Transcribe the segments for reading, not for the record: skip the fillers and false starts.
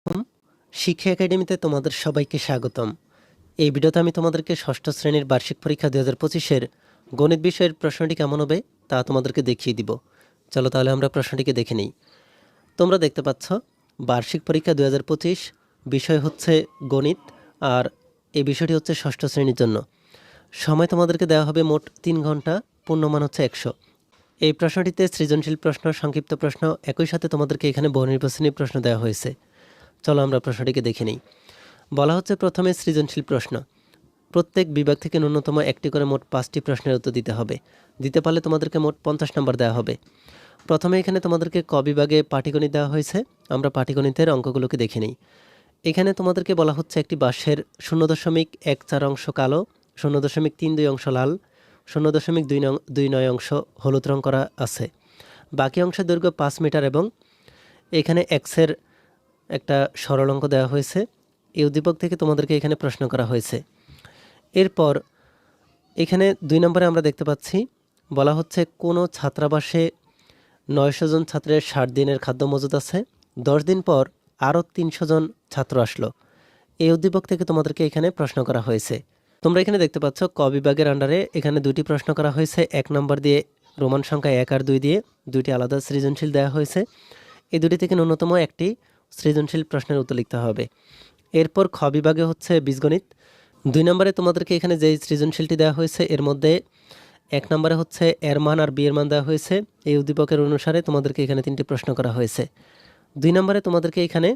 হুম, শিক্ষা একাডেমিতে তোমাদের সবাইকে স্বাগতম। এই ভিডিওতে আমি তোমাদেরকে ষষ্ঠ শ্রেণীর বার্ষিক পরীক্ষা 2025-এর গণিত বিষয়ের প্রশ্নটি কেমন হবে তা তোমাদেরকে দেখিয়ে দিব। চলো তাহলে আমরা প্রশ্নটিকে দেখে নিই। তোমরা দেখতে পাচ্ছ বার্ষিক পরীক্ষা 2025 বিষয় হচ্ছে গণিত, আর এই বিষয়টি হচ্ছে ষষ্ঠ শ্রেণীর জন্য। সময় তোমাদেরকে দেওয়া হবে মোট 3 ঘন্টা, পূর্ণমান হচ্ছে 100। এই প্রশ্নটিতে সৃজনশীল প্রশ্ন, সংক্ষিপ্ত প্রশ্ন, একই সাথে তোমাদেরকে এখানে বহুনির্বাচনী প্রশ্ন দেওয়া হয়েছে। চলো আমরা প্রশ্নটিকে দেখে নিই। বলা হচ্ছে প্রথমে সৃজনশীল প্রশ্ন। প্রত্যেক বিভাগ থেকে ন্যূনতম একটি করে মোট 5টি প্রশ্নের উত্তর দিতে হবে। দিতে পারলে তোমাদেরকে মোট 50 নম্বর দেওয়া হবে। প্রথমে এখানে তোমাদেরকে ক বিভাগে পাটিগণিত দেওয়া হয়েছে। আমরা পাটিগণিতের অঙ্কগুলোকে দেখে নিই। এখানে তোমাদেরকে বলা হচ্ছে একটি বাঁশের 0.14 অংশ কালো, 0.32 অংশ লাল, 0.29 অংশ হলুদ রং করা আছে। বাকি অংশের দৈর্ঘ্য 5 মিটার এবং এখানে এক্সের একটা সরল অঙ্ক দেওয়া হয়েছে। এই উদ্দীপক থেকে তোমাদেরকে এখানে প্রশ্ন করা হয়েছে। এরপর এখানে 2 নম্বরে আমরা দেখতে পাচ্ছি বলা হচ্ছে কোনো ছাত্রাবাসে 900 জন ছাত্রের 60 দিনের খাদ্য মজুদ আছে। 10 দিন পর আরও 300 জন ছাত্র আসলো। এই উদ্দীপক থেকে তোমাদেরকে এখানে প্রশ্ন করা হয়েছে। তোমরা এখানে দেখতে পাচ্ছ ক বিভাগের আন্ডারে এখানে 2টি প্রশ্ন করা হয়েছে। 1 নম্বর দিয়ে রোমান সংখ্যা 1 আর 2 দিয়ে 2টি আলাদা সৃজনশীল দেওয়া হয়েছে। এই দুটি থেকে ন্যূনতম একটি সৃজনশীল প্রশ্নের উত্তর লিখতে হবে। এরপর খ বিভাগে হচ্ছে বীজগণিত। 2 নম্বরে তোমাদেরকে এখানে যেই সৃজনশীলটি দেওয়া হয়েছে এর মধ্যে 1 নম্বরে হচ্ছে এর মান আর বি এর মান দেওয়া হয়েছে। এই উদ্দীপকের অনুসারে তোমাদেরকে এখানে 3টি প্রশ্ন করা হয়েছে। 2 নম্বরে তোমাদেরকে এখানে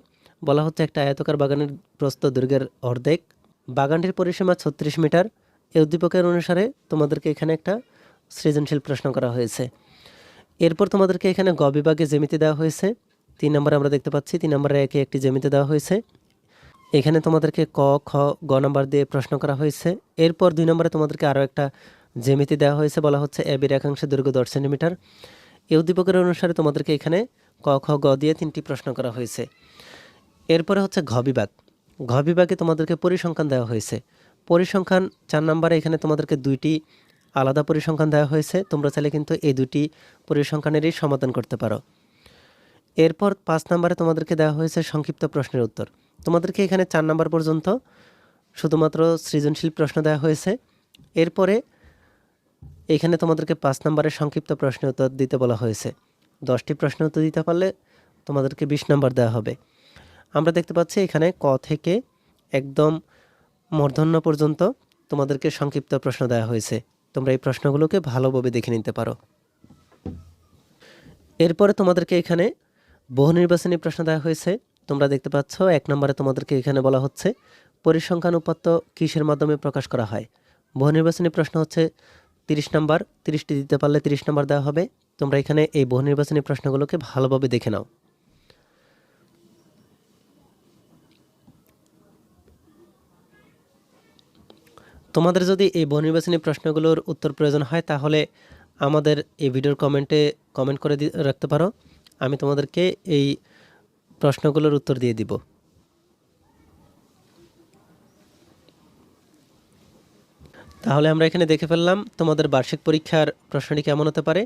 বলা হচ্ছে একটা আয়তাকার বাগানের প্রস্থ দৈর্ঘ্যের অর্ধেক, বাগানটির পরিসীমা 36 মিটার। এই উদ্দীপকের অনুসারে তোমাদেরকে এখানে একটা সৃজনশীল প্রশ্ন করা হয়েছে। এরপর তোমাদেরকে এখানে গ বিভাগে জ্যামিতি দেওয়া হয়েছে। 3 নম্বরে আমরা দেখতে পাচ্ছি 3 নম্বরে একে একটি জ্যামিতি দেওয়া হয়েছে। এখানে তোমাদেরকে ক, খ, গ নাম্বার দিয়ে প্রশ্ন করা হয়েছে। এরপর 2 নম্বরে তোমাদেরকে আরও একটা জ্যামিতি দেওয়া হয়েছে। বলা হচ্ছে এবি রেখাংশের দৈর্ঘ্য 10 সেন্টিমিটার। এই উদ্দীপকের অনুসারে তোমাদেরকে এখানে ক, খ, গ দিয়ে 3টি প্রশ্ন করা হয়েছে। এরপরে হচ্ছে ঘ বিভাগ। ঘ বিভাগে তোমাদেরকে পরিসংখ্যান দেওয়া হয়েছে। পরিসংখ্যান 4 নম্বরে এখানে তোমাদেরকে 2টি আলাদা পরিসংখ্যান দেওয়া হয়েছে। তোমরা চাইলে কিন্তু এই 2টি পরিসংখ্যানেরই সমাধান করতে পারো। এরপর 5 নম্বরে তোমাদেরকে দেওয়া হয়েছে সংক্ষিপ্ত প্রশ্নের উত্তর। তোমাদেরকে এখানে 4 নম্বর পর্যন্ত শুধুমাত্র সৃজনশীল প্রশ্ন দেওয়া হয়েছে। এরপরে এখানে তোমাদেরকে 5 নম্বরের সংক্ষিপ্ত প্রশ্নের উত্তর দিতে বলা হয়েছে। 10টি প্রশ্নের উত্তর দিতে পারলে তোমাদেরকে 20 নম্বর দেওয়া হবে। আমরা দেখতে পাচ্ছি এখানে ক থেকে একদম মূর্ধন্য পর্যন্ত তোমাদেরকে সংক্ষিপ্ত প্রশ্ন দেওয়া হয়েছে। তোমরা এই প্রশ্নগুলোকে ভালোভাবে দেখে নিতে পারো। এরপরে তোমাদেরকে এখানে বহু নির্বাচনী প্রশ্ন দেওয়া হয়েছে। তোমরা দেখতে পাচ্ছ 1 নম্বরে তোমাদেরকে এখানে বলা হচ্ছে পরিসংখ্যান উপাত্ত কিসের মাধ্যমে প্রকাশ করা হয়। বহু নির্বাচনী প্রশ্ন হচ্ছে 30 নম্বর, 30টি দিতে পারলে 30 নম্বর দেওয়া হবে। তোমরা এখানে এই বহু নির্বাচনী প্রশ্নগুলোকে ভালোভাবে দেখে নাও। তোমাদের যদি এই বহু নির্বাচনী প্রশ্নগুলোর উত্তর প্রয়োজন হয় তাহলে আমাদের এই ভিডিওর কমেন্টে কমেন্ট করে রাখতে পারো। আমি তোমাদেরকে এই প্রশ্নগুলোর উত্তর দিয়ে দিব। তাহলে আমরা এখানে দেখে ফেললাম তোমাদের বার্ষিক পরীক্ষার প্রশ্নটি কেমন হতে পারে।